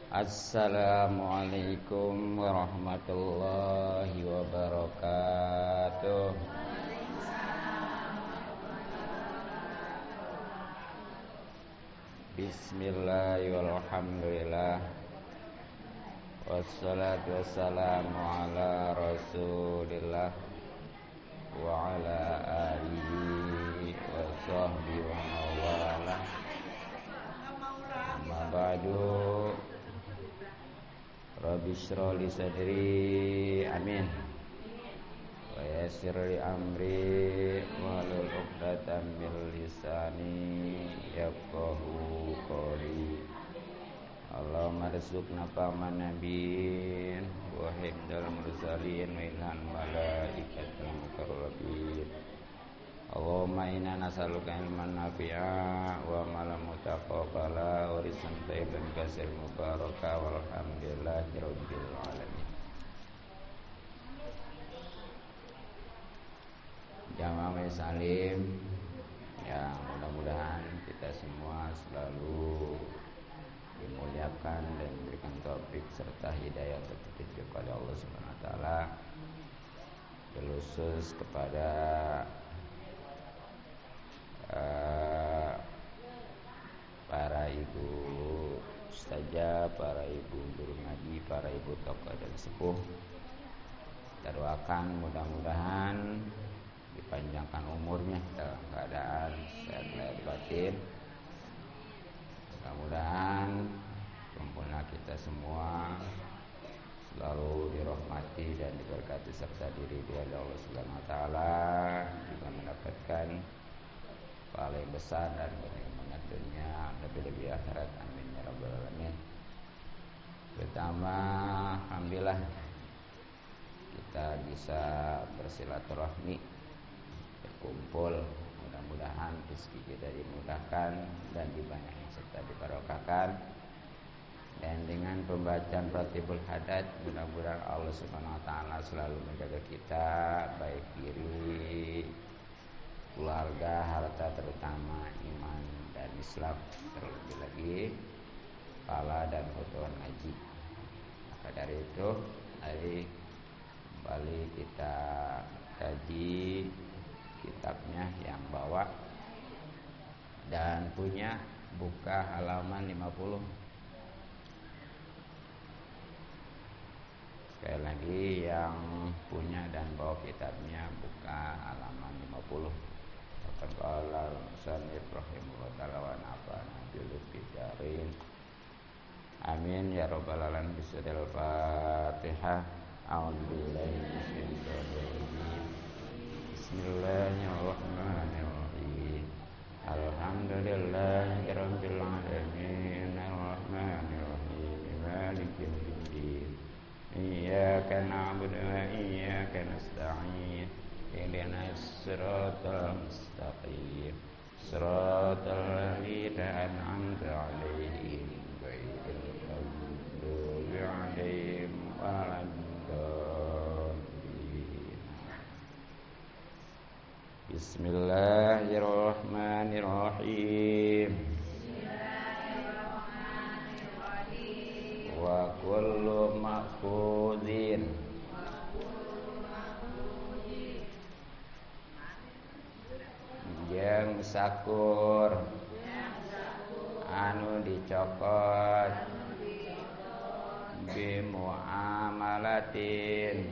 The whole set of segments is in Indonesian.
Assalamualaikum warahmatullahi wabarakatuh. Bismillahirrahmanirrahim. Wassalatu wassalamu ala Rasulillah wa ala alihi wa sahbihi wa mawala. Amma ba'du. Rabbi shrah li sadri, amin, wa yassir li amri wahlul 'uqdatam min lisani yafqahu qawli. Allahumma rizqna fahman nabiyyin wa hifdzal mursalin wa ilhan malaikatil muqarrabin. Allahumma inna nas'aluka ilman nafi'a wa amalan mutaqabbala wa rizqan thayyiban katsiran mubaraka walhamdulillahi rabbil alamin. Jamaah salim, ya mudah-mudahan kita semua selalu dimuliakan dan diberikan taufik serta hidayah atau petunjuk kepada Allah Subhanahu wa taala. Khusus kepada para ibu ustazah, para ibu guru ngaji, para ibu tokoh dan sepuh, kita doakan mudah-mudahan dipanjangkan umurnya dalam keadaan sehat lahir batin. Mudah-mudahan kumpulnya kita semua selalu dirahmati dan diberkati serta diri oleh Allah Subhanahu wa taala, juga mendapatkan paling besar dan kenikmatan dunia, lebih-lebih akhirat, amin ya rabbal alamin. Pertama, alhamdulillah kita bisa bersilaturahmi, berkumpul. Mudah-mudahan rezeki kita dimudahkan dan dibanyakin serta dibarokahkan. Dan dengan pembacaan Ratibul Hadat, mudah-mudahan Allah Subhanahu wa taala selalu menjaga kita, baik diri, keluarga, harta, terutama iman dan Islam, terlebih lagi pahala dan keutamaan haji. Maka dari itu, hari kembali kita kaji kitabnya yang bawa dan punya, buka halaman 50. Sekali lagi, yang punya dan bawa kitabnya buka halaman 50. Qala musannif rahimahullah ta'ala wa nafa'ana bil bidarin. Amin ya rabbal alamin. Bismillahirrahmanirrahim. A'udzubillahi minasyaitonir rajim. Bismillahirrahmanirrahim. Alhamdulillahi rabbil alamin. Arrahmanirrahim. Maliki yaumiddin. Iyyaka na'budu wa iyyaka nasta'in. Ihdinas siratal mustaqim. Siratal ladzina an'amta 'alaihim ghairil maghdubi 'alaihim waladdallin. Bismillahirrahmanirrahim. Wa kullu ma'khudhin yang sakur anu dicokot bimuamalatin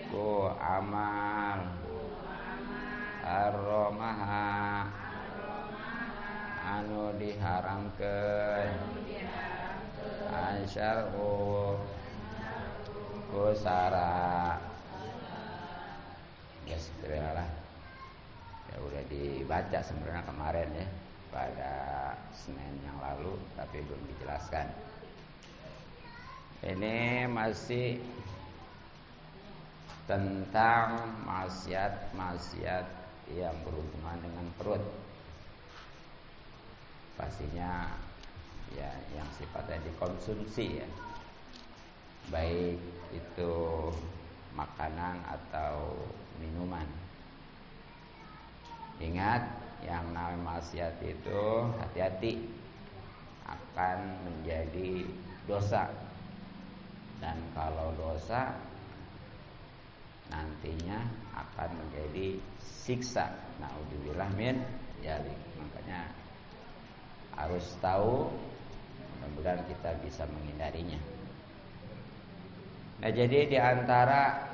ku amal arromaha anu diharamkeun asyar'u ku sara. Ya segeralah, ya udah dibaca sebenarnya kemarin ya, pada Senin yang lalu, tapi belum dijelaskan. Ini masih tentang maksiat yang berhubungan dengan perut. Pastinya ya yang sifatnya dikonsumsi ya, baik itu makanan atau minuman. Ingat, yang namanya maksiat itu hati-hati. akan menjadi dosa. Dan kalau dosa nantinya akan menjadi siksa. Naudzubillah min dzalik. Makanya harus tahu, mudah-mudahan kita bisa menghindarinya. Nah, jadi di antara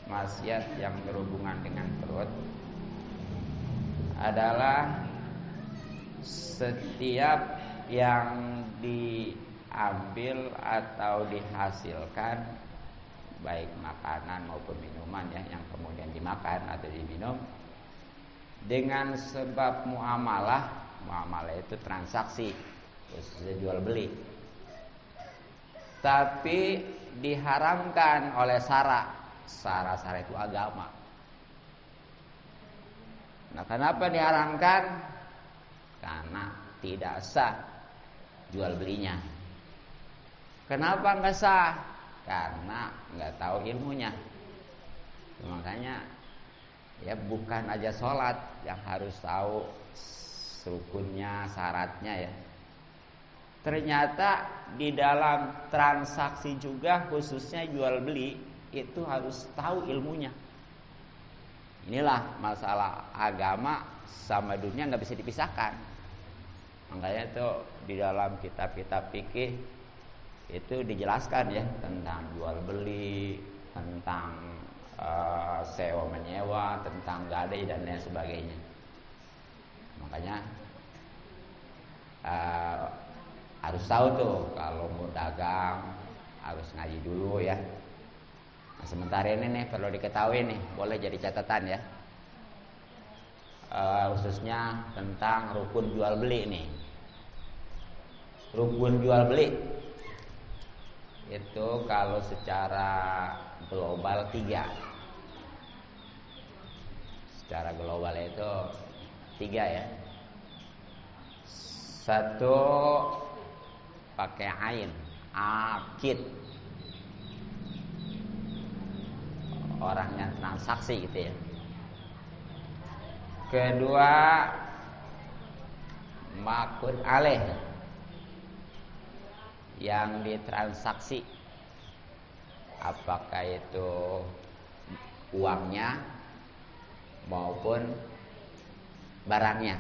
maksiat yang berhubungan dengan perut adalah setiap yang diambil atau dihasilkan, baik makanan maupun minuman ya, yang kemudian dimakan atau diminum dengan sebab muamalah. Muamalah itu transaksi, khususnya jual beli, tapi diharamkan oleh syara. Syara itu agama. Nah, kenapa diharamkan? Karena tidak sah jual belinya. Kenapa nggak sah? Karena nggak tahu ilmunya. Makanya ya bukan aja sholat yang harus tahu rukunnya, syaratnya ya. Ternyata di dalam transaksi juga, khususnya jual beli, itu harus tahu ilmunya. Inilah masalah agama sama dunia nggak bisa dipisahkan. Makanya itu di dalam kitab-kitab fikih itu dijelaskan ya tentang jual beli, tentang sewa menyewa, tentang gadai dan lain sebagainya. Makanya harus tahu tuh kalau mau dagang harus ngaji dulu ya. Nah, sementara ini nih perlu diketahui nih, boleh jadi catatan ya, khususnya tentang rukun jual beli nih. Rukun jual beli itu kalau secara global 3. Secara global itu 3 ya. 1 pakai ain, akid, orang yang transaksi gitu ya. Kedua makun aleh, yang ditransaksi, apakah itu uangnya maupun barangnya.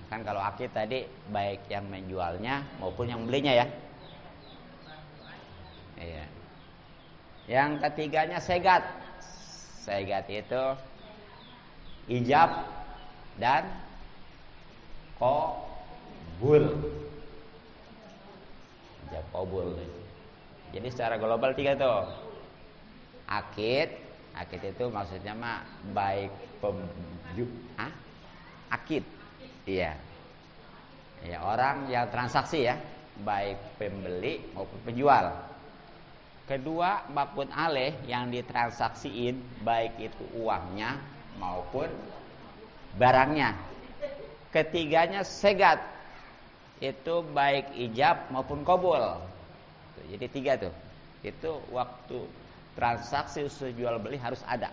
Kan kalau akid tadi baik yang menjualnya maupun yang belinya ya. Iya. Yang ketiganya segat. Segat itu ijab dan qabul. Ijab qabul. Jadi secara global 3 tuh. Akid itu maksudnya mah baik akid. Iya. Ya, orang yang transaksi ya, baik pembeli maupun penjual. Kedua, makun aleh, yang ditransaksiin baik itu uangnya maupun barangnya. Ketiganya segat, itu baik ijab maupun qabul. Jadi 3 tuh. Itu waktu transaksi usaha jual beli harus ada.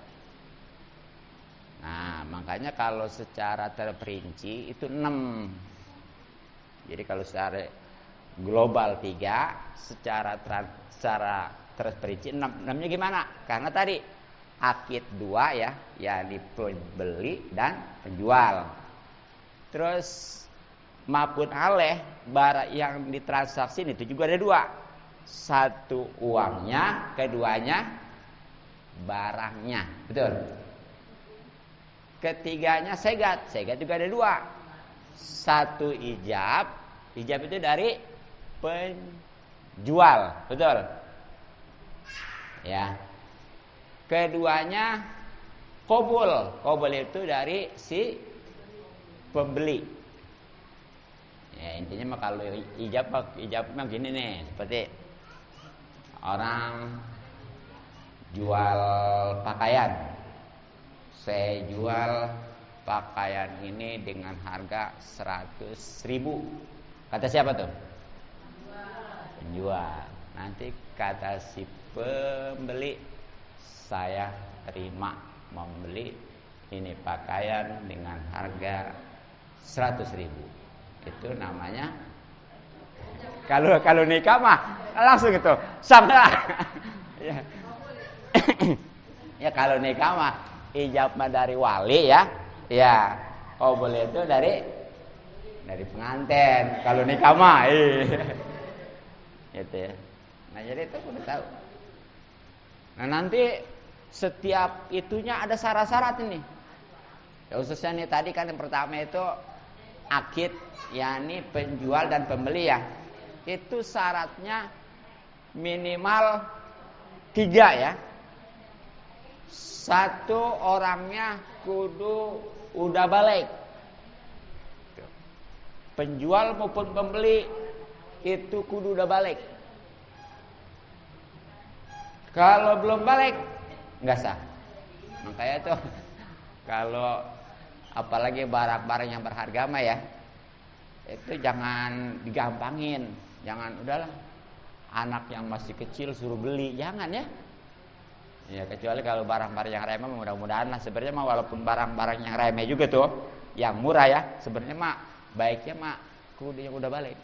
Nah, makanya kalau secara terperinci itu 6. Jadi kalau secara global 3, secara terperinci 6. 6-nya gimana? Karena tadi akid 2 ya, yang dibeli dan penjual. Terus mapun aleh, barang yang ditransaksi itu juga ada 2. 1 uangnya, keduanya barangnya. Betul. Ketiganya segat juga ada 2. 1 ijab itu dari penjual, betul? Ya. Keduanya qabul itu dari si pembeli. Ya, intinya mah kalau ijab mah gini nih, seperti orang jual pakaian. Saya jual pakaian ini dengan harga 100.000. Kata siapa tuh? Penjual. Nanti kata si pembeli, saya terima membeli ini pakaian dengan harga 100.000. Itu namanya Kalau nikah mah langsung itu sama. Ya. Ya kalau nikah mah ijab mah dari wali ya. Ya. Oh boleh itu dari pengantin. Kalau nikah mah gitu ya. Nah jadi itu udah tahu. Nah nanti setiap itunya ada syarat-syarat ini. Ya khususnya nih tadi kan yang pertama itu akid, yakni penjual dan pembeli ya. Itu syaratnya minimal 3 ya. 1 orangnya kudu udah balik. Penjual maupun pembeli itu kudu udah balik. Kalau belum balik nggak sah. Makanya tuh kalau apalagi barang-barang yang berharga mah ya, itu jangan digampangin. Jangan udahlah anak yang masih kecil suruh beli, jangan ya. Ya kecuali kalau barang-barang yang remeh mudah-mudahan lah. Sebenarnya mah walaupun barang-barang yang remeh juga tuh, yang murah ya, sebenarnya mah baiknya mah kudu yang udah balik.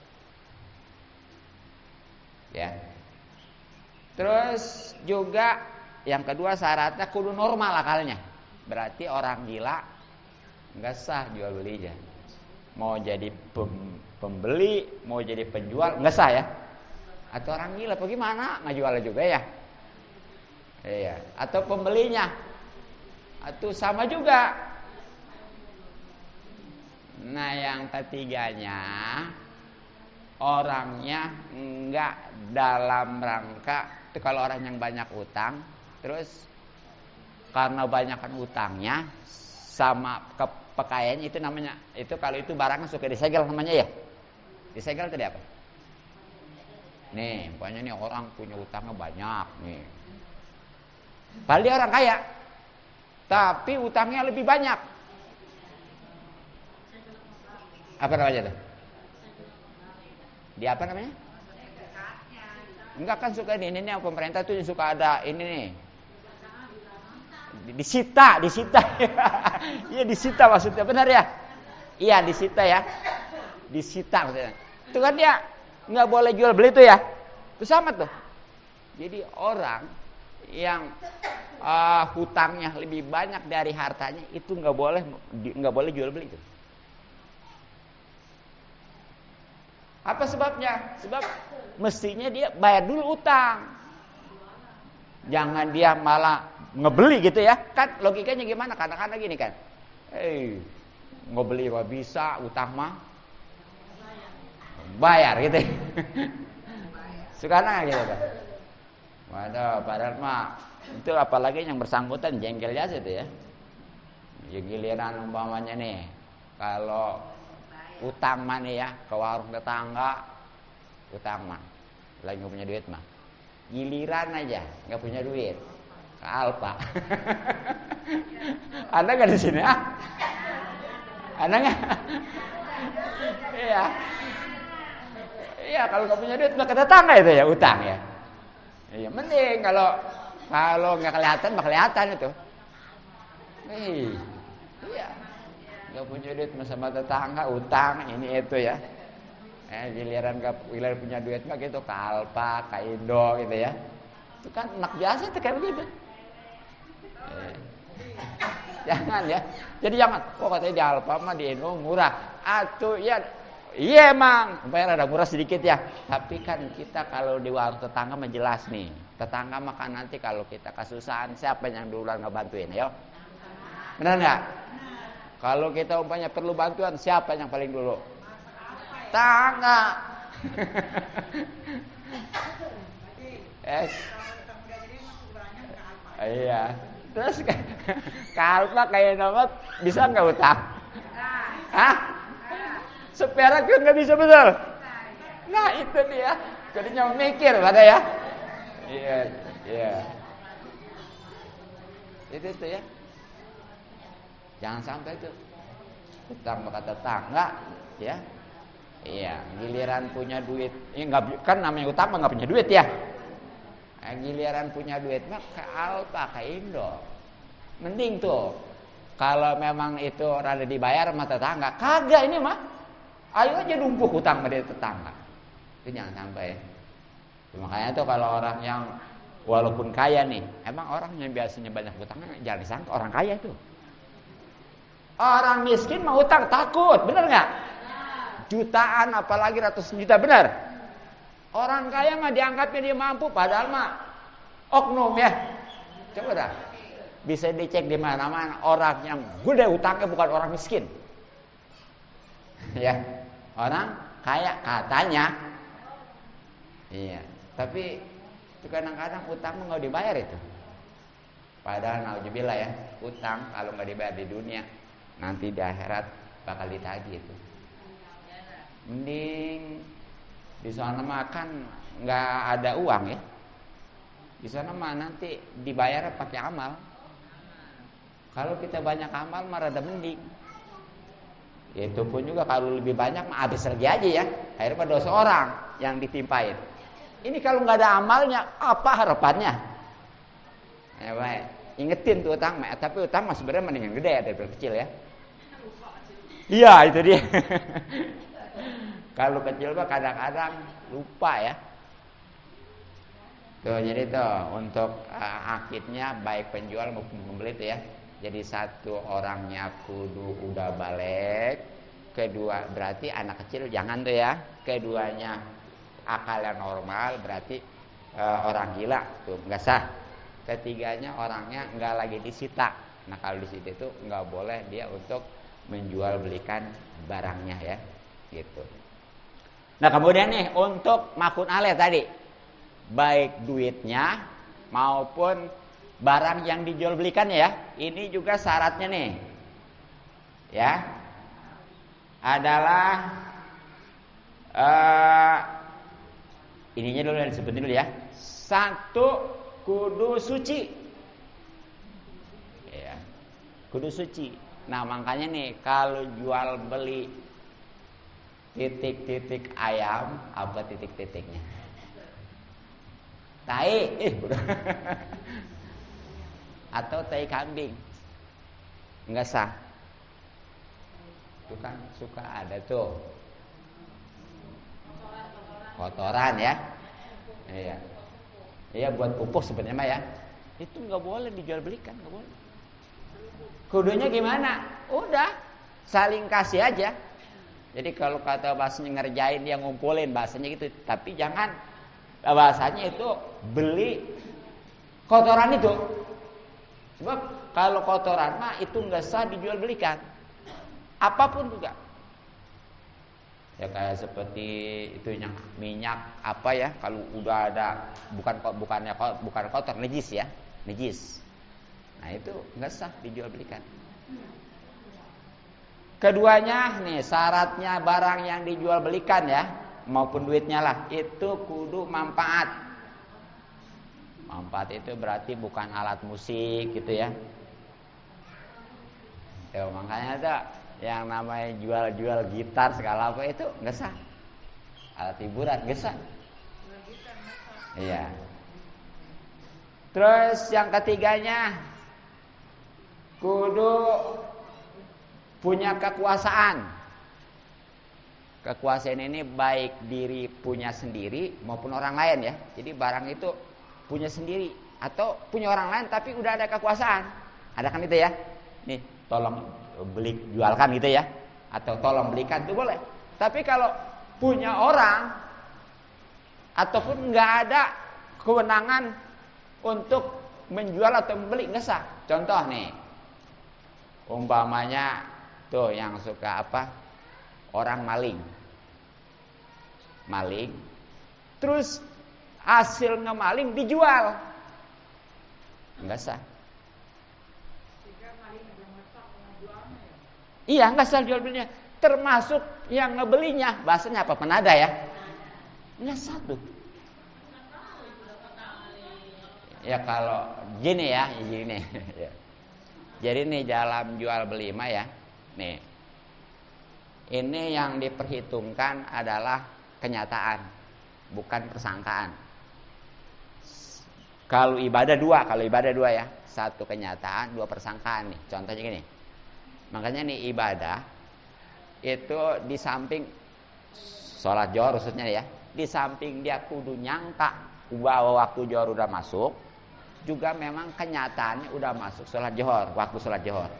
Ya. Terus juga yang kedua syaratnya kudu normal akalnya. Berarti orang gila nggak sah jual belinya. Mau jadi pembeli, mau jadi penjual nggak sah ya. Atau orang gila bagaimana nggak jual juga ya. Iya. Atau pembelinya, atau sama juga. Nah yang ketiganya orangnya nggak dalam rangka itu kalau orang yang banyak utang, terus karena banyakkan utangnya sama kepekaiannya itu namanya itu kalau itu barangnya suka disegel namanya ya. Disegel tadi apa? Nih, pokoknya nih orang punya utangnya banyak nih. Padahal dia orang kaya, tapi utangnya lebih banyak. Apa namanya tuh? Di apa namanya? Enggak kan suka ini yang pemerintah tuh suka ada ini nih. Disita. Iya disita maksudnya benar ya? Iya disita ya. Disita maksudnya. Itu kan dia nggak boleh jual beli itu ya. Itu sama tuh. Jadi orang yang hutangnya lebih banyak dari hartanya itu nggak boleh jual beli itu. Apa sebabnya? Sebab mestinya dia bayar dulu utang. Jangan dia malah ngebeli gitu ya. Kan logikanya gimana? Kadang-kadang gini kan. Ngebeli mah bisa, utang mah bayar gitu. Sekarang gitu kan. Waduh, padahal mah itu apalagi yang bersangkutan jengkel aja itu ya. Ya giliran umpamanya nih kalau utang mah nih ya ke warung tetangga, utang mah lagi nggak punya duit mah, giliran aja nggak punya duit ke Alfa. Ada nggak di sini ah? Ada nggak? Iya, iya kalau nggak punya duit ke tetangga itu ya utang ya. Iya mending kalau nggak kelihatan mah kelihatan itu. Iya. Gak punya duit sama tetangga utang ini itu ya. Giliran punya duit mah gitu ke Alfa, ke Indo gitu ya. Itu kan enak biasa tuh kayak begitu. Jangan ya. Jadi jangan. Katanya di Alfa mah di Indo murah. Atuh ya. Iya emang. Bayar ada murah sedikit ya. Tapi kan kita kalau di warung tetangga mah jelas nih. Tetangga mah kan nanti kalau kita kesusahan siapa yang duluan ngebantuin ya? Benar nggak? Kalau kita umpamanya perlu bantuan, siapa yang paling dulu? Tangga. Iya. Terus kalau kayak nama bisa nggak utang? Hah? Seperak pun nggak bisa betul. Nah itu dia. Jadinya mikir pada ya. Iya. Itu ya. Jangan sampai itu utang maka tetangga ya. Iya, giliran punya duit, enggak kan namanya utang mah enggak punya duit ya. Giliran punya duit mah ke Alfa, ke Indo. Mending tuh kalau memang itu rada dibayar sama tetangga. Kagak ini mah. Ayo aja numpuk utang sama tetangga. Itu jangan sampai. Makanya tuh kalau orang yang walaupun kaya nih, emang orang yang biasanya banyak utangnya jangan disangka orang kaya itu. Orang miskin mau utang takut, bener nggak? Jutaan apalagi ratusan juta, bener. Orang kaya mah dianggapnya dia mampu, padahal mah oknum ya. Coba dah, bisa dicek di mana-mana orang yang gede utangnya bukan orang miskin. Ya, orang kaya katanya. Iya, tapi itu kadang-kadang utang nggak dibayar itu. Padahal naudzubillah ya, utang kalau nggak dibayar di dunia, nanti di akhirat bakal ditagih itu. Mending di sana makan nggak ada uang ya. Di sana mah nanti dibayar pakai amal. Kalau kita banyak amal mah rada mending. Itu pun juga kalau lebih banyak mah habis lagi aja ya. Akhirnya dosa orang yang ditimpain. Ini kalau nggak ada amalnya, apa harapannya? Ya baik, ingetin tuh utang, tapi utang mah sebenarnya mendingan gede ya daripada kecil ya. Iya itu dia. Kalau kecil mah kadang-kadang lupa ya. Tuh jadi tuh untuk akidnya baik penjual maupun pembeli itu ya. Jadi satu orangnya kudu udah balik, kedua berarti anak kecil jangan tuh ya. Keduanya akalnya normal berarti orang gila tuh nggak sah. Ketiganya orangnya nggak lagi disita. Nah kalau disita itu nggak boleh dia untuk menjual belikan barangnya ya, gitu. Nah kemudian nih untuk makun alaih tadi, baik duitnya maupun barang yang dijual belikan ya, ini juga syaratnya nih, ya, adalah ininya dulu yang disebutin dulu ya. Satu, kudu suci, ya, kudu suci. Nah makanya nih kalau jual beli titik-titik ayam, apa titik-titiknya? Tai, atau tai kambing, nggak sah. Itu kan suka ada tuh kotoran ya, iya, iya buat pupuk sebenarnya mah ya. Itu nggak boleh dijual belikan, nggak boleh. Kudunya gimana? Udah saling kasih aja. Jadi kalau kata bahasanya ngerjain dia ngumpulin bahasanya gitu, tapi jangan bahasanya itu beli kotoran itu. Sebab kalau kotoran mah itu nggak sah dijual belikan. Apapun juga. Ya kayak seperti itu yang minyak apa ya, kalau udah ada bukan kotor, najis ya, najis. Nah itu nggak sah dijual belikan. Keduanya nih syaratnya barang yang dijual belikan ya maupun duitnya lah itu kudu manfaat. Manfaat itu berarti bukan alat musik gitu ya. Ya makanya tuh yang namanya jual-jual gitar segala apa itu nggak sah. Alat hiburan nggak sah. Iya. Terus yang ketiganya kudu punya kekuasaan. Kekuasaan ini baik diri punya sendiri maupun orang lain ya. Jadi barang itu punya sendiri atau punya orang lain tapi udah ada kekuasaan. Ada kan itu ya. Nih, tolong beli jualkan gitu ya. Atau tolong belikan itu boleh. Tapi kalau punya orang ataupun nggak ada kewenangan untuk menjual atau membeli nggak sah. Contoh nih. Umpamanya tuh yang suka apa? Orang maling. Maling. Terus hasil ngemaling dijual. Enggak sah. Iya, enggak sah jual belinya. Termasuk yang ngebelinya. Bahasanya apa? Penada ya. Enggak sah tuh. Ya kalau gini ya, gini. Jadi nih dalam jual beli mah ya, nih, ini yang diperhitungkan adalah kenyataan, bukan persangkaan. Kalau ibadah dua ya, satu kenyataan, dua persangkaan nih. Contohnya gini, makanya nih ibadah itu di samping sholat zuhur khususnya ya, di samping dia kudu nyangka bahwa waktu johor udah masuk, juga memang kenyataannya udah masuk sholat johor, waktu sholat johor.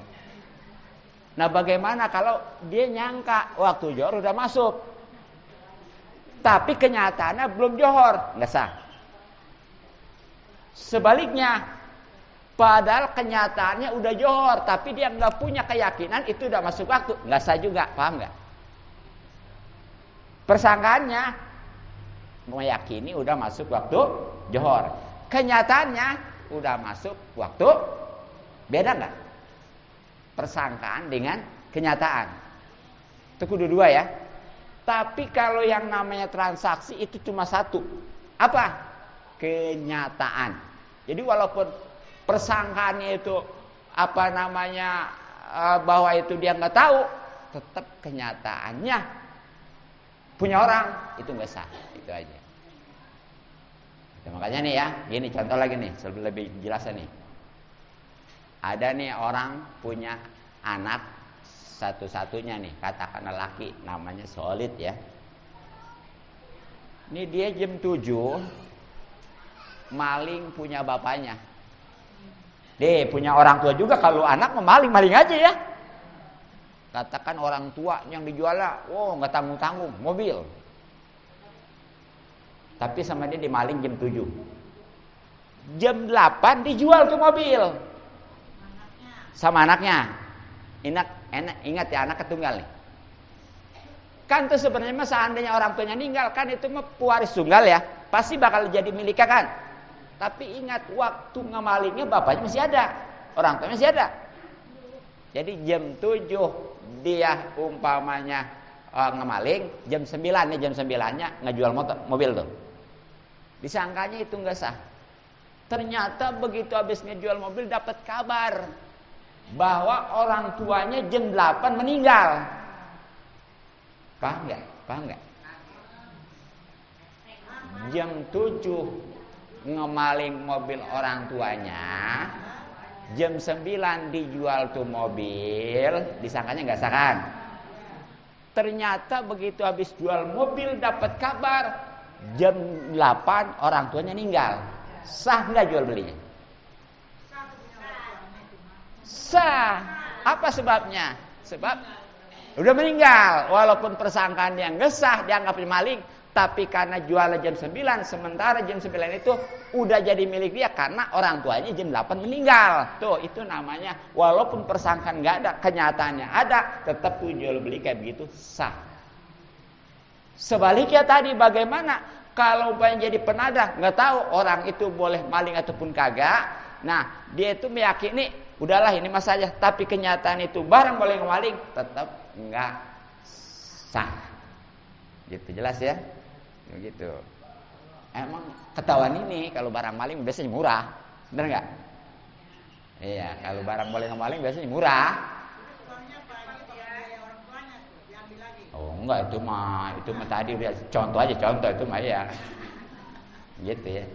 Nah bagaimana kalau dia nyangka waktu johor udah masuk, tapi kenyataannya belum johor, nggak sah. Sebaliknya, padahal kenyataannya udah johor, tapi dia nggak punya keyakinan itu udah masuk waktu, nggak sah juga, paham nggak? Persangkaannya meyakini udah masuk waktu johor, kenyataannya udah masuk waktu, beda nggak? Persangkaan dengan kenyataan, itu kudu dua ya. Tapi kalau yang namanya transaksi itu cuma satu, apa? Kenyataan. Jadi walaupun persangkaannya itu apa namanya bahwa itu dia nggak tahu, tetap kenyataannya punya orang itu nggak sah, itu aja. Makanya nih ya, gini contoh lagi nih, lebih jelas nih. Ada nih orang punya anak satu-satunya nih, katakanlah laki, namanya Solid ya. Ini dia jam 7 maling punya bapaknya. Punya orang tua juga, kalau anak memaling-maling aja ya. Katakan orang tua yang dijualnya, nggak tanggung-tanggung, mobil. Tapi sama dia dimaling jam 7. Jam 8 dijual tuh mobil. Sama anaknya. Ingat ya, anak ketunggal nih. Kan tuh sebenarnya seandainya orang tuanya meninggal, kan itu mah pewaris tunggal ya, pasti bakal jadi miliknya kan. Tapi ingat, waktu ngemalingnya bapaknya masih ada, orang tuanya masih ada. Jadi jam 7 dia umpamanya ngemaling, jam 9 nih, jam 9-nya ngejual mobil tuh. Disangkanya itu nggak sah. Ternyata begitu habis ngejual mobil dapat kabar bahwa orang tuanya jam 8 meninggal. Paham nggak? Paham nggak? Jam 7 ngemaling mobil orang tuanya, jam 9 dijual tuh mobil, disangkanya nggak sah kan? Ternyata begitu habis jual mobil dapat kabar jam 8 orang tuanya meninggal. Sah nggak jual belinya? Sah. Apa sebabnya? Sebab udah meninggal. Walaupun persangkaan yang nggak sah, dianggap maling, tapi karena jualnya jam 9, sementara jam 9 itu udah jadi milik dia karena orang tuanya jam 8 meninggal. Tuh, itu namanya walaupun persangkaan nggak ada, kenyataannya ada, tetap tuh jual beli kayak begitu sah. Sebaliknya tadi bagaimana kalau umpamanya jadi penadah, nggak tahu orang itu boleh maling ataupun kagak. Nah, dia itu meyakini udahlah ini mas saja, tapi kenyataan itu barang boleh maling, tetap nggak sah. Gitu, jelas ya? Begitu. Emang ketahuan ini kalau barang maling biasanya murah, benar nggak? Iya, kalau barang boleh maling biasanya murah. Oh enggak, itu mah tadi udah contoh aja, contoh itu mah ya. Gitu ya.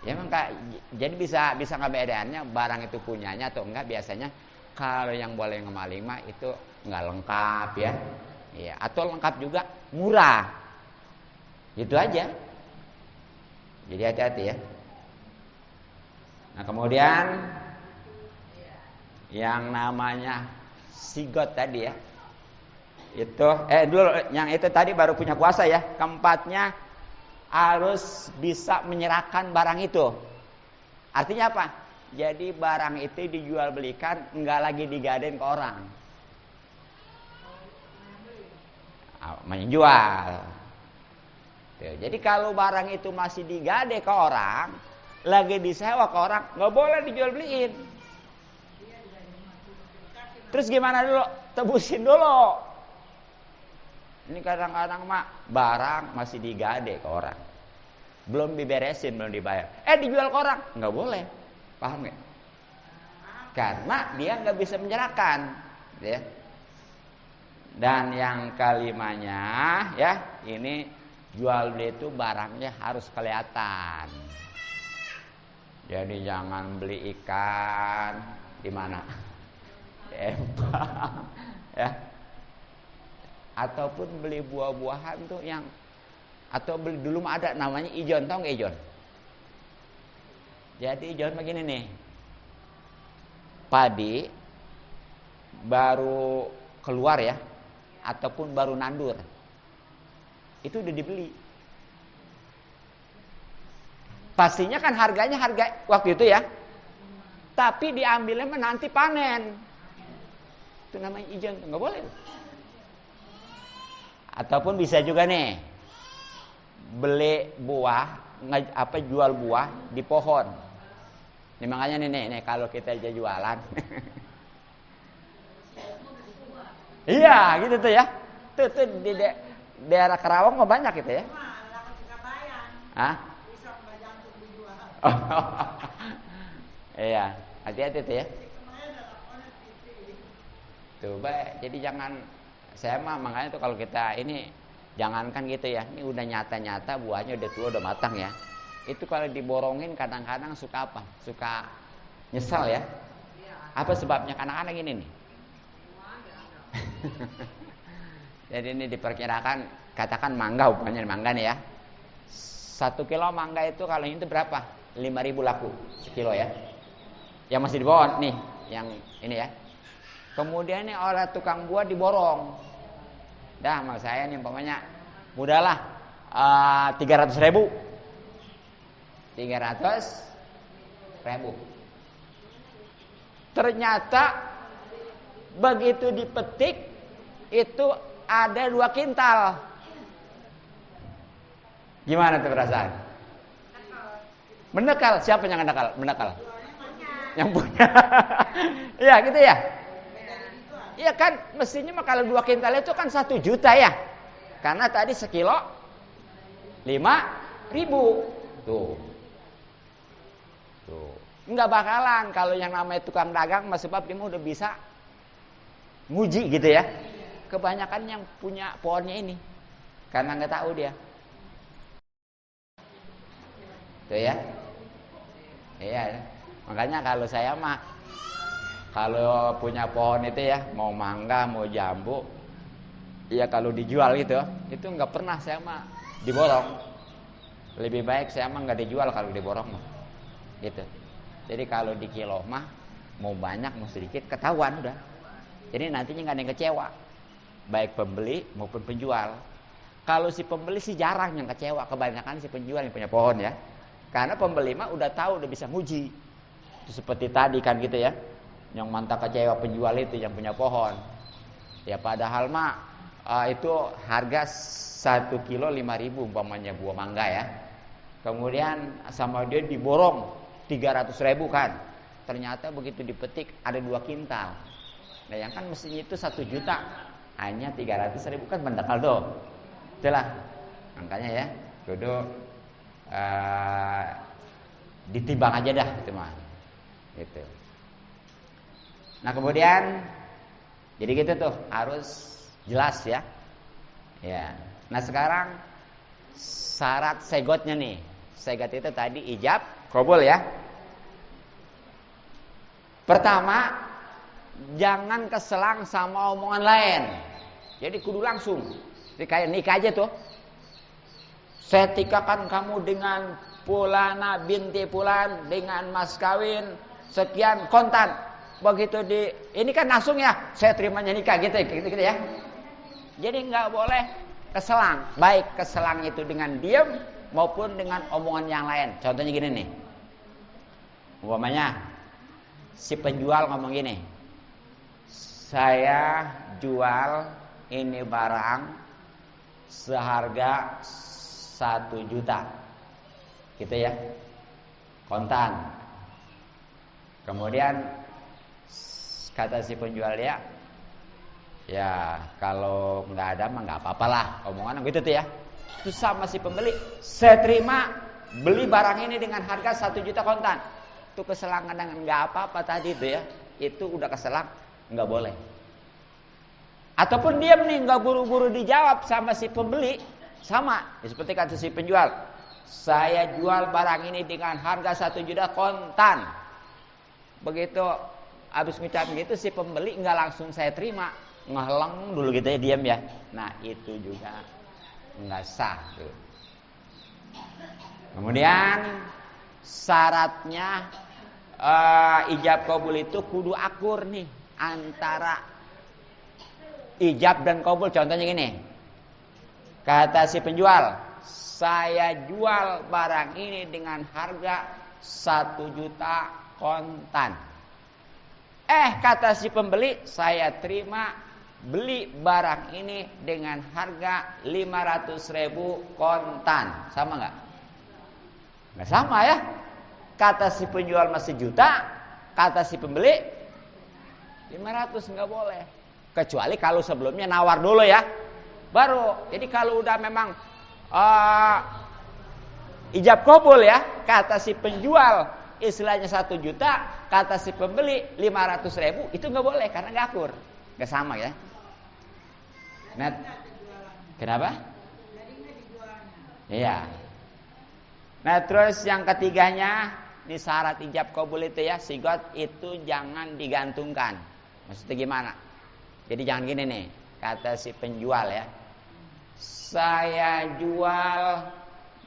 Ya emang Kak, jadi bisa ngebedaannya barang itu punyanya atau enggak. Biasanya kalau yang boleh ngemaling mah itu enggak lengkap ya. Iya, atau lengkap juga murah. Gitu aja. Jadi hati-hati ya. Nah, kemudian yang namanya sigot tadi ya. Itu dulu yang itu tadi baru punya kuasa ya. Keempatnya harus bisa menyerahkan barang itu. Artinya apa? Jadi barang itu dijual belikan, enggak lagi digadein ke orang. Menjual. Jadi kalau barang itu masih digade ke orang, lagi disewa ke orang, nggak boleh dijual beliin. Terus gimana dulu? Tebusin dulu. Ini kadang-kadang mak barang masih digade ke orang, belum diberesin, belum dibayar. Dijual ke orang, nggak boleh, paham nggak? Karena dia nggak bisa menyerahkan, ya. Dan yang kelimanya, ya, ini jual beli itu barangnya harus kelihatan. Jadi jangan beli ikan di mana, ya. Ataupun beli buah-buahan tuh yang Atau beli dulu mah ada namanya ijon, tahu nggak ijon? Jadi ijon begini nih, padi baru keluar ya, ataupun baru nandur, itu udah dibeli. Pastinya kan harganya harga waktu itu ya, tapi diambilnya nanti panen. Itu namanya ijon, nggak boleh. Ataupun bisa juga nih, beli buah, jual buah di pohon. Ini makanya nih kalau kita jualan, iya gitu tuh ya. Tuh di daerah Karawang mah banyak gitu ya. Hah? Iya, hati-hati tuh ya. Tuh baik, jadi jangan, saya mah makanya tuh kalau kita ini jangankan gitu ya, ini udah nyata-nyata buahnya udah tua udah matang ya. Itu kalau diborongin kadang-kadang suka apa? Suka nyesal ya. Apa sebabnya? Anak-anak ini nih. Jadi ini diperkirakan, katakan mangga umpamanya mangga nih ya. 1 kilo mangga itu kalau ini berapa? 5.000 laku sekilo ya. Yang masih di bawah nih, yang ini ya. Kemudian ini oleh tukang buah diborong. Dah sama saya nih umpamanya mudahlah 300.000. 300.000. Ternyata begitu dipetik itu ada 2 kintal. Gimana tuh perasaan? Menekal. Siapa yang menekal? Menekal. Yang punya. Iya gitu ya. Iya kan, mestinya mah kalau 2 kintal itu kan 1 juta ya. Karena tadi sekilo 5.000. Tuh. Enggak bakalan kalau yang namanya tukang dagang mas, sebab dia udah bisa nguji gitu ya. Kebanyakan yang punya pohonnya ini karena nggak tahu dia. Tuh ya. Iya. Makanya kalau saya mah kalau punya pohon itu ya, mau mangga, mau jambu, ya kalau dijual gitu, itu nggak pernah saya mah diborong. Lebih baik saya mah nggak dijual kalau diborong mah, gitu. Jadi kalau di kilo mah, mau banyak mau sedikit ketahuan udah. Jadi nantinya nggak ada yang kecewa, baik pembeli maupun penjual. Kalau si pembeli sih jarang yang kecewa, kebanyakan si penjual yang punya pohon ya. Karena pembeli mah udah tahu, udah bisa nguji. Itu seperti tadi kan gitu ya. Yang mantap kecewa penjual itu yang punya pohon. Ya padahal mah itu harga 1 kilo 5.000 umpamanya buah mangga ya. Kemudian sama dia diborong 300.000 kan. Ternyata begitu dipetik ada 2 kintal. Nah yang kan mestinya itu 1 juta, hanya 300.000 kan mendekal tuh. Itulah makanya ya, kudu ditimbang aja dah itu mah. Gitu. Nah kemudian jadi gitu tuh harus jelas ya. Ya. Nah sekarang syarat segotnya nih. Segot itu tadi ijab qabul ya. Pertama, jangan keselang sama omongan lain. Jadi kudu langsung. Jadi kayak nikah aja tuh. Saya tikahkan kamu dengan Fulana binti Fulan dengan mas kawin sekian kontan. Begitu ini kan langsung ya, saya terimanya nikah gitu ya. Jadi nggak boleh keselang, baik keselang itu dengan diam maupun dengan omongan yang lain. Contohnya gini nih, umpamanya si penjual ngomong gini, saya jual ini barang seharga 1 juta, gitu ya, kontan. Kemudian kata si penjual dia, ya kalau nggak ada mah nggak apa-apa lah, omongan gitu tuh ya. Itu sama si pembeli, saya terima beli barang ini dengan harga 1 juta kontan. Itu keselangan dengan nggak apa-apa tadi itu ya, itu udah keselang, nggak boleh. Ataupun diam nih, nggak buru-buru dijawab sama si pembeli, sama ya, seperti kata si penjual, saya jual barang ini dengan harga 1 juta kontan. Begitu habis ngucap gitu si pembeli nggak langsung saya terima, ngeheleng dulu gitu ya, diam ya. Nah itu juga nggak sah tuh. Kemudian syaratnya ijab qabul itu kudu akur nih antara ijab dan qabul. Contohnya gini, kata si penjual, saya jual barang ini dengan harga 1 juta kontan. Kata si pembeli, saya terima beli barang ini dengan harga 500.000 kontan. Sama nggak? Nggak sama ya. Kata si penjual masih juta, kata si pembeli 500, nggak boleh. Kecuali kalau sebelumnya nawar dulu ya, baru. Jadi kalau udah memang ijab qabul ya, kata si penjual istilahnya 1 juta, kata si pembeli 500.000, itu nggak boleh karena nggak akur, nggak sama ya. Nah, kenapa? Iya. Nah terus yang ketiganya, ini syarat ijab qabul itu ya, sigot itu jangan digantungkan. Maksudnya gimana? Jadi jangan gini nih, kata si penjual ya, saya jual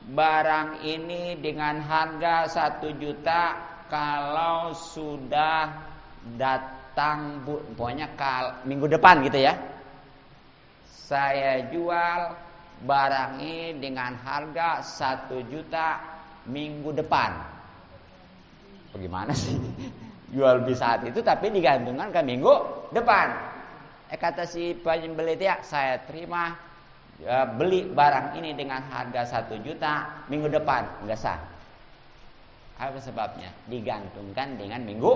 barang ini dengan harga 1 juta kalau sudah datang pokoknya minggu depan gitu ya. Saya jual barang ini dengan harga 1 juta minggu depan. Bagaimana sih? Jual di saat itu tapi digantungkan ke minggu depan. Kata si pembeli ya, saya terima beli barang ini dengan harga 1 juta minggu depan. Enggak sah. Apa sebabnya? Digantungkan dengan minggu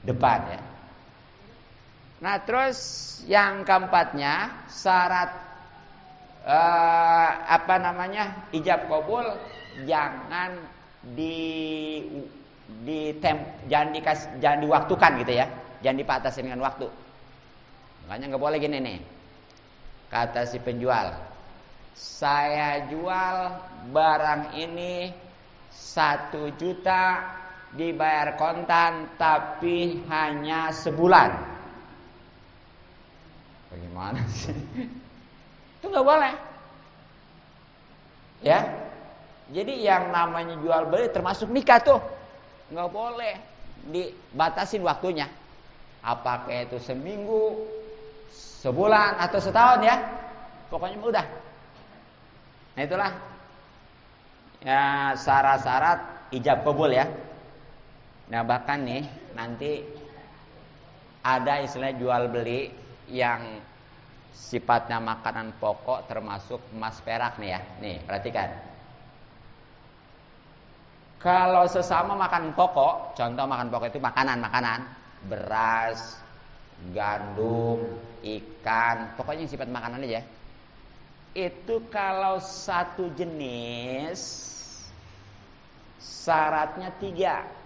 depan ya. Nah terus yang keempatnya, syarat ijab qabul jangan jangan diwaktukan gitu ya, jangan dipatasin dengan waktu. Makanya nggak boleh gini nih, kata si penjual, saya jual barang ini 1 juta dibayar kontan tapi hanya sebulan. Bagaimana sih? Itu nggak boleh ya. Jadi yang namanya jual beli termasuk nikah tuh nggak boleh dibatasin waktunya. Apakah itu seminggu, sebulan atau setahun ya, pokoknya udah. Nah itulah ya syarat-syarat ijab qabul ya. Nah bahkan nih nanti ada istilah jual beli yang sifatnya makanan pokok termasuk emas perak nih ya. Nih perhatikan, kalau sesama makan pokok, contoh makan pokok itu makanan beras, gandum, ikan, pokoknya yang sifat makanan aja. Itu kalau satu jenis syaratnya 3.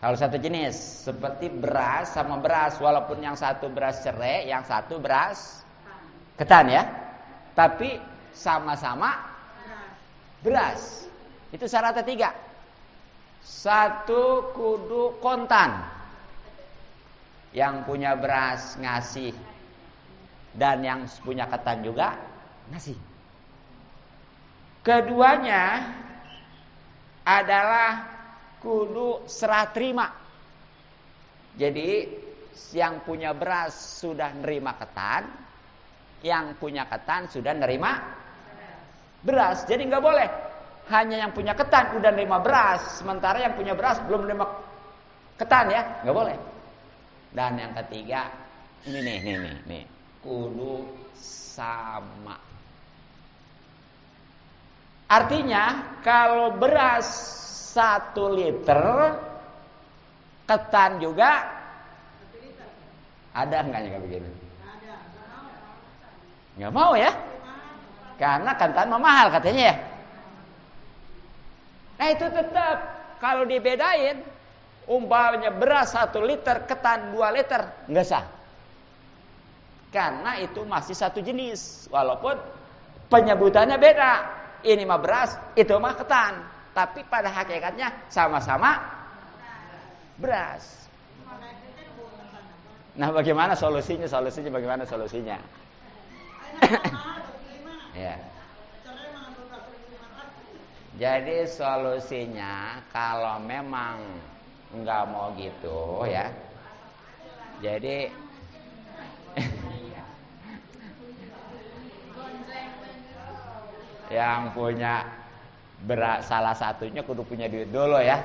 Kalau satu jenis seperti beras sama beras, walaupun yang satu beras cerai, yang satu beras ketan ya, tapi sama-sama beras. Itu syaratnya 3. 1 kudu kontan, yang punya beras ngasih dan yang punya ketan juga ngasih. Keduanya adalah kudu serah terima. Jadi yang punya beras sudah nerima ketan, yang punya ketan sudah nerima beras. Jadi nggak boleh hanya yang punya ketan udah nerima beras, sementara yang punya beras belum nerima ketan ya, nggak boleh. Dan yang ketiga ini nih, kudu sama. Artinya kalau beras 1 liter, ketan juga ada enggaknya kayak begini? Nggak mau ya, karena ketan mahal katanya ya. Nah itu tetap kalau dibedain, umpamanya beras 1 liter, ketan 2 liter, nggak sah. Karena itu masih satu jenis, walaupun penyebutannya beda. Ini mah beras, itu mah ketan. Tapi pada hakikatnya sama-sama beras. Nah bagaimana solusinya? Ya. Jadi solusinya kalau memang nggak mau gitu ya, jadi yang punya berat salah satunya kudu punya duit dulu ya.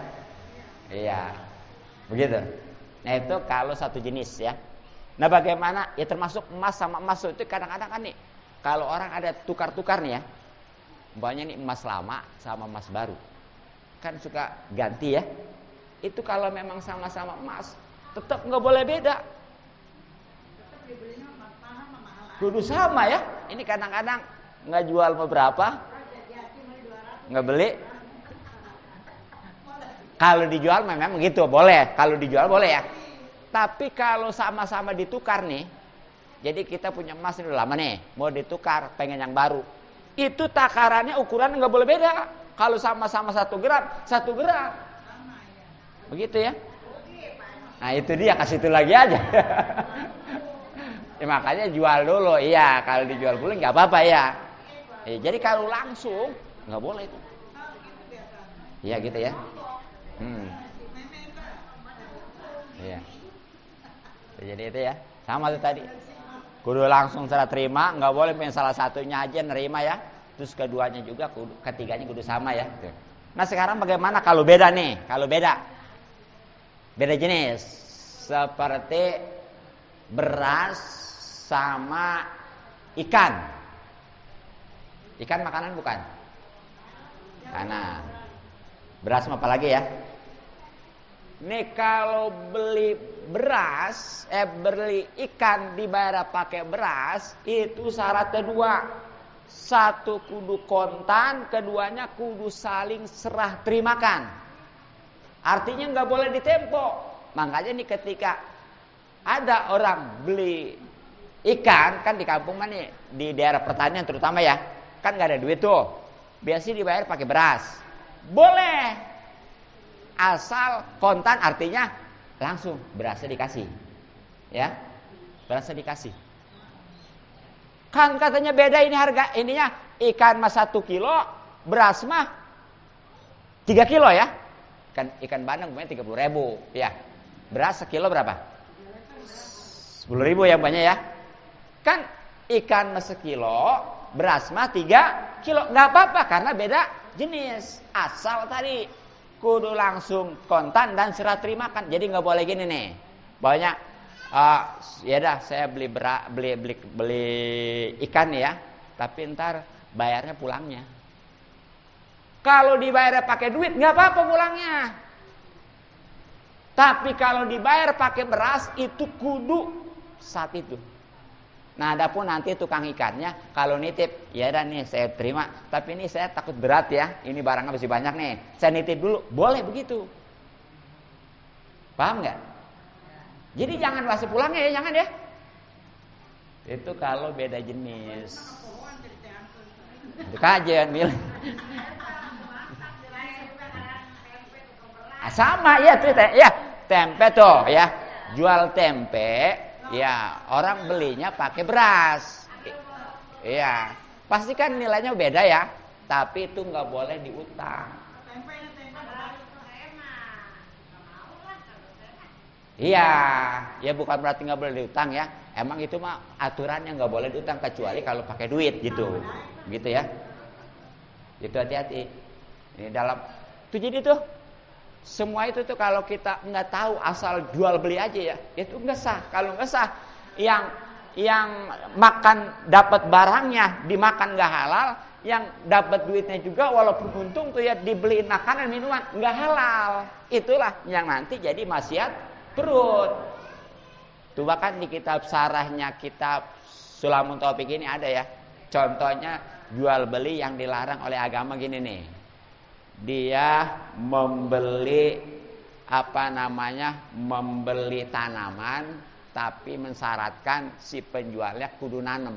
Iya, begitu. Nah itu kalau satu jenis ya. Nah bagaimana? Ya termasuk emas sama emas itu kadang-kadang kan nih, kalau orang ada tukar-tukar nih ya, umpamanya nih emas lama sama emas baru, kan suka ganti ya. Itu kalau memang sama-sama emas, tetap nggak boleh beda. Kudu sama ya. Ini kadang-kadang nggak jual mau berapa, nggak beli. Kalau dijual memang gitu boleh. Kalau dijual boleh ya. Tapi kalau sama-sama ditukar nih, jadi kita punya emas ini udah lama nih, mau ditukar, pengen yang baru. Itu takarannya ukuran nggak boleh beda. Kalau sama-sama 1 gram, 1 gram. Begitu ya. Nah itu dia, kasih itu lagi aja. Ya, makanya jual dulu. Iya, kalau dijual dulu nggak apa-apa ya. Jadi kalau langsung nggak boleh itu. Iya gitu ya. Iya. Jadi itu ya. Sama tuh tadi. Kudu langsung serah terima, nggak boleh pengen salah satunya aja nerima ya. Terus keduanya juga, ketiganya kudu sama ya. Nah sekarang bagaimana kalau beda nih? Kalau beda jenis, seperti beras sama ikan. Ikan makanan bukan? Makanan. Beras sama apa lagi ya? Nih kalau beli beras, beli ikan dibayar pakai beras, itu syaratnya 2. 1 kudu kontan, keduanya kudu saling serah terimakan. Artinya nggak boleh ditempo. Makanya nih ketika ada orang beli ikan, kan di kampung mana nih, di daerah pertanian terutama ya, kan nggak ada duit tuh. Biasanya dibayar pakai beras. Boleh. Asal kontan, artinya langsung berasnya dikasih. Ya. Berasnya dikasih. Kan katanya beda ini harga ininya, ikan mah 1 kilo, beras mah 3 kilo ya. Kan ikan bandeng punya 30.000 ya. Beras sekilo berapa? 10.000 ya banyak ya. Kan ikan mah 1 kilo, beras mah 3 kilo. Nggak apa-apa karena beda jenis. Asal tadi kudu langsung kontan dan serah terimakan. Jadi nggak boleh gini nih. Banyak ya dah saya beli ikan ya, tapi ntar bayarnya pulangnya. Kalau dibayar pakai duit nggak apa-apa pulangnya. Tapi kalau dibayar pakai beras itu kudu saat itu. Nah, adapun nanti tukang ikannya kalau nitip, ya dan nih saya terima, tapi ini saya takut berat ya, ini barangnya masih banyak nih, saya nitip dulu, boleh begitu. Paham nggak? Jadi jangan kasih pulangnya ya, jangan ya. Itu kalau beda jenis. Itu kajian milih. Sama ya tuh ya, tempe tuh ya, jual tempe. Ya, orang belinya pakai beras. Iya, pasti kan nilainya beda ya. Tapi itu nggak boleh diutang. Iya, ya bukan berarti nggak boleh diutang ya. Emang itu mah aturannya nggak boleh diutang kecuali kalau pakai duit gitu, gitu ya. Itu hati-hati. Ini dalam. Tuh jadi tuh. Semua itu tuh kalau kita nggak tahu asal jual beli aja ya, itu nggak sah. Kalau nggak sah, yang makan dapat barangnya dimakan nggak halal, yang dapat duitnya juga walaupun untung tuh ya dibeliin makanan minuman nggak halal. Itulah yang nanti jadi maksiat perut. Tuh bahkan di kitab sarahnya kitab Sulamun Taufik ini ada ya. Contohnya jual beli yang dilarang oleh agama gini nih. Dia membeli membeli tanaman tapi mensyaratkan si penjualnya kudu nanem.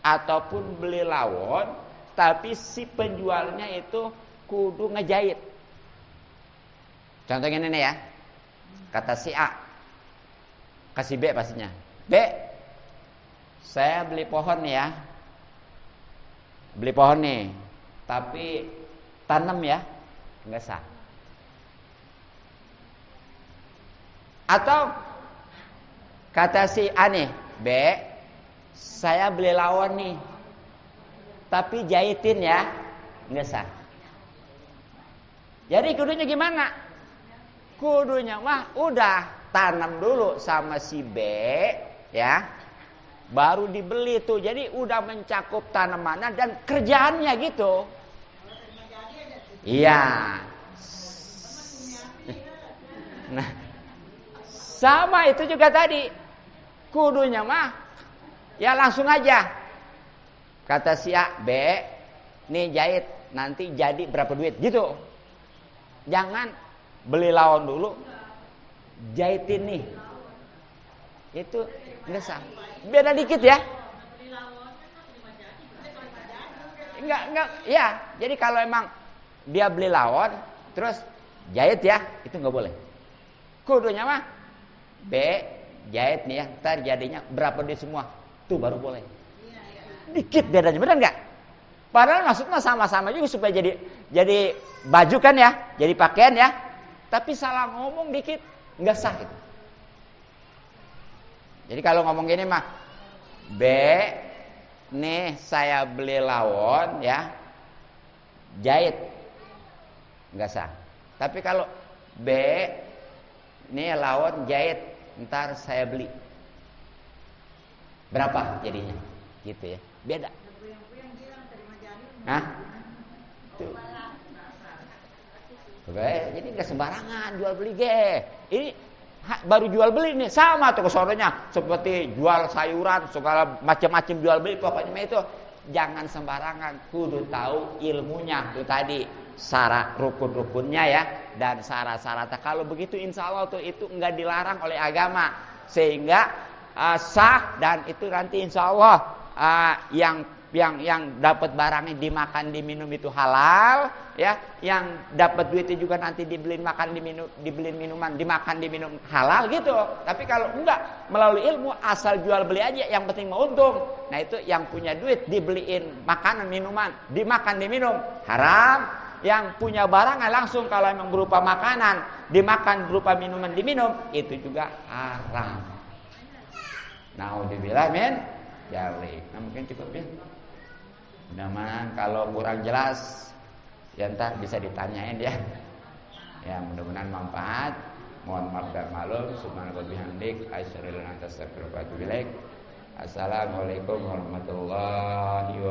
Ataupun beli lawon tapi si penjualnya itu kudu ngejahit. Contohnya ini ya. Kata si A kasih B pastinya. B, saya beli pohon nih ya. Beli pohon nih. tapi tanam ya, nggak sah. Atau kata si A nih, B, saya beli lawon nih, tapi jahitin ya, nggak sah. Jadi kudunya gimana? Kudunya mah udah tanam dulu sama si B, ya, baru dibeli tuh. Jadi udah mencakup tanamannya dan kerjaannya gitu. Iya. Nah, sama itu juga tadi. Kudunya mah ya langsung aja. Kata si A, B, nih jahit, nanti jadi berapa duit gitu. Jangan beli lawon dulu, jahitin nih. Itu nggak sah. Beda dikit ya. Enggak, ya. Jadi kalau emang dia beli lawon, terus jahit ya, itu nggak boleh. Kudunya mah B, jahit nih ya, ntar jadinya berapa duit semua, tuh baru boleh. Dikit bedanya, benar nggak? Padahal maksudnya sama-sama juga supaya jadi baju kan ya, jadi pakaian ya. Tapi salah ngomong dikit, nggak sah itu. Jadi kalau ngomong gini mah, B, nih saya beli lawon ya, jahit, nggak sah. Tapi kalau B, nih lawon jahit, ntar saya beli, berapa jadinya? Gitu ya, beda. Hah? Tuh. Jadi nggak sembarangan jual beli ge. Ini baru jual beli nih, sama tuh kesononya seperti jual sayuran segala macam-macam jual beli. Pokoknya itu jangan sembarangan, kudu tahu ilmunya tuh tadi, syarat rukun-rukunnya ya, dan syarat-syaratnya. Kalau begitu insya Allah tuh itu nggak dilarang oleh agama, sehingga sah, dan itu nanti insya Allah yang dapat barangnya dimakan diminum itu halal ya, yang dapat duitnya juga nanti dibeliin makan dibeliin minuman dimakan diminum halal gitu. Tapi kalau enggak melalui ilmu asal jual beli aja yang penting mau untung, nah itu yang punya duit dibeliin makanan minuman dimakan diminum haram. Yang punya barangnya langsung kalau emang berupa makanan dimakan berupa minuman diminum itu juga haram. Naudzubillah min dzalik. Nah mungkin cukup ya. Mudah-mudahan kalau kurang jelas ya ntar bisa ditanyain ya. Ya mudah-mudahan manfaat. Mohon maaf dan maklum. Subhanallah bihamdik asyhadu an la ilaha illa anta astaghfiruka wa atubu ilaik. Assalamualaikum warahmatullahi wabarakatuh.